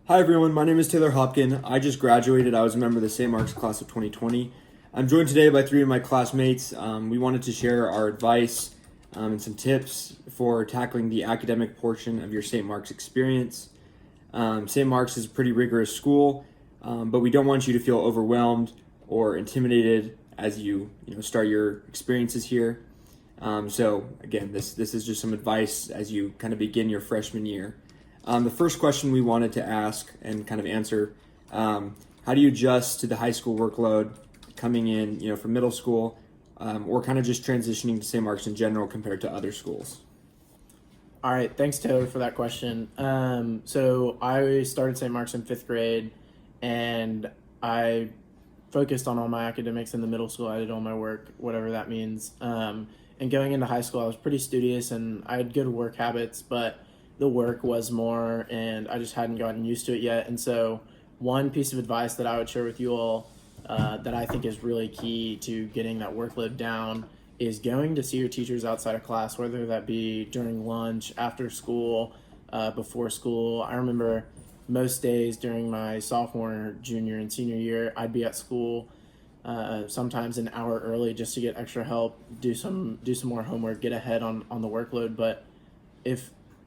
Hi everyone, my name is Taylor Hopkin. I just graduated. I was a member of the St. Mark's class of 2020. I'm joined today by three of my classmates. We wanted to share our advice and some tips for tackling the academic portion of your St. Mark's experience. St. Mark's is a pretty rigorous school, but we don't want you to feel overwhelmed or intimidated as you start your experiences here. So again, this is just some advice as you kind of begin your freshman year. The first question we wanted to ask and kind of answer, how do you adjust to the high school workload coming in, from middle school, or kind of just transitioning to St. Mark's in general compared to other schools? All right, thanks Taylor for that question. So I started St. Mark's in 5th grade, and I focused on all my academics in the middle school. I did all my work, whatever that means. And going into high school, I was pretty studious and I had good work habits, but the work was more, and I just hadn't gotten used to it yet. And so one piece of advice that I would share with you all that I think is really key to getting that workload down is going to see your teachers outside of class, whether that be during lunch, after school, before school. I remember most days during my sophomore, junior, and senior year, I'd be at school sometimes an hour early just to get extra help, do some more homework, get ahead on the workload. But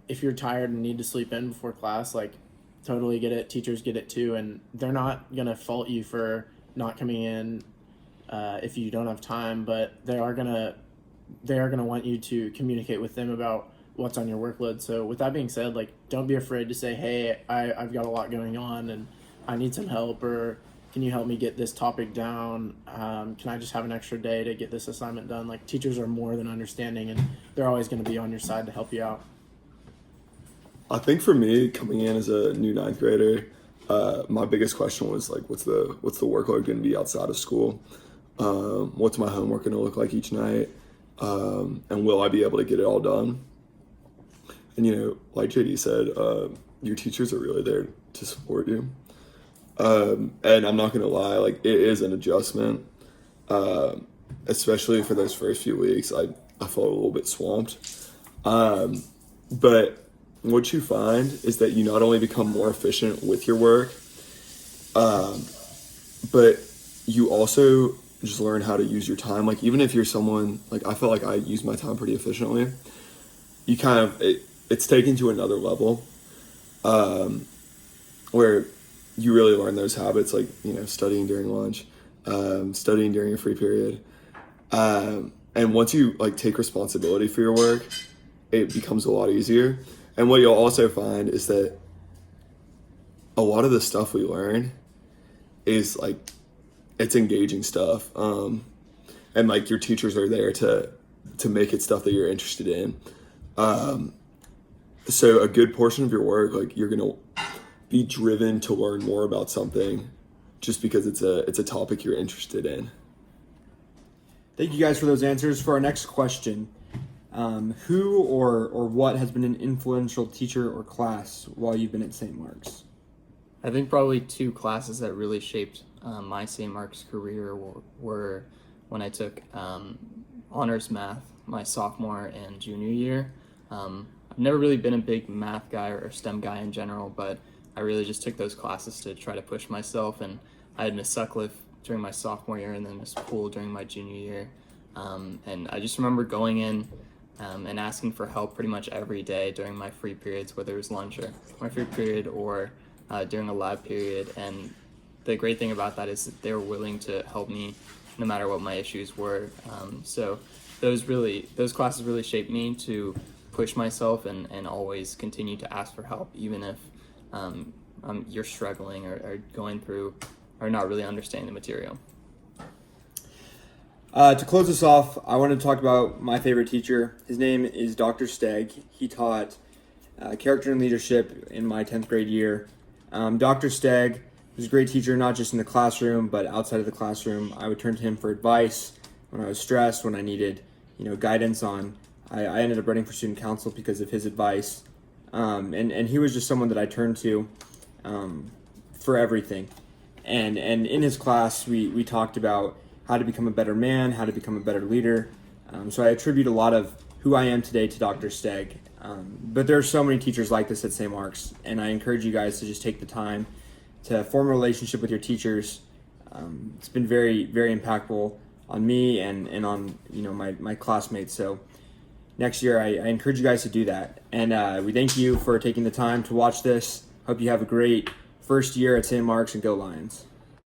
if you're tired and need to sleep in before class, like, totally get it. Teachers get it too, and they're not gonna fault you for not coming in if you don't have time, but they are gonna want you to communicate with them about what's on your workload. So with that being said, like, don't be afraid to say, hey, I've got a lot going on and I need some help, or can you help me get this topic down? Can I just have an extra day to get this assignment done? Like, teachers are more than understanding, and they're always going to be on your side to help you out. I think for me, coming in as a new ninth grader, my biggest question was like, what's the workload going to be outside of school? What's my homework going to look like each night? And will I be able to get it all done? And like JD said, your teachers are really there to support you. And I'm not going to lie, like, it is an adjustment, especially for those first few weeks. I felt a little bit swamped, but what you find is that you not only become more efficient with your work, but you also just learn how to use your time. Like, even if you're someone, like, I felt like I use my time pretty efficiently, you kind of, it's taken to another level, where you really learn those habits, like, studying during lunch, studying during a free period. And once you, like, take responsibility for your work, it becomes a lot easier. And what you'll also find is that a lot of the stuff we learn is, like, it's engaging stuff. And, like, your teachers are there to make it stuff that you're interested in. So a good portion of your work, like, you're going to be driven to learn more about something just because it's a topic you're interested in. Thank you guys for those answers. For our next question, who or what has been an influential teacher or class while you've been at St. Mark's? I think probably two classes that really shaped my St. Mark's career were when I took honors math my sophomore and junior year. I've never really been a big math guy or STEM guy in general, but I really just took those classes to try to push myself, and I had Miss Sutcliffe during my sophomore year and then Miss Poole during my junior year. And I just remember going in and asking for help pretty much every day during my free periods, whether it was lunch or my free period or during a lab period. And the great thing about that is that they were willing to help me no matter what my issues were. So those classes really shaped me to push myself and always continue to ask for help, even if you're struggling or going through or not really understanding the material. To close this off, I want to talk about my favorite teacher. His name is Dr. Stegg. He taught character and leadership in my 10th grade year. Dr. Stegg was a great teacher, not just in the classroom, but outside of the classroom. I would turn to him for advice when I was stressed, when I needed, guidance on. I ended up running for student council because of his advice. And he was just someone that I turned to for everything. And in his class, we talked about how to become a better man, how to become a better leader. So I attribute a lot of who I am today to Dr. Stegg. But there are so many teachers like this at St. Mark's, and I encourage you guys to just take the time to form a relationship with your teachers. It's been very, very impactful on me and on my classmates. So next year, I encourage you guys to do that. And we thank you for taking the time to watch this. Hope you have a great first year at St. Mark's, and go Lions.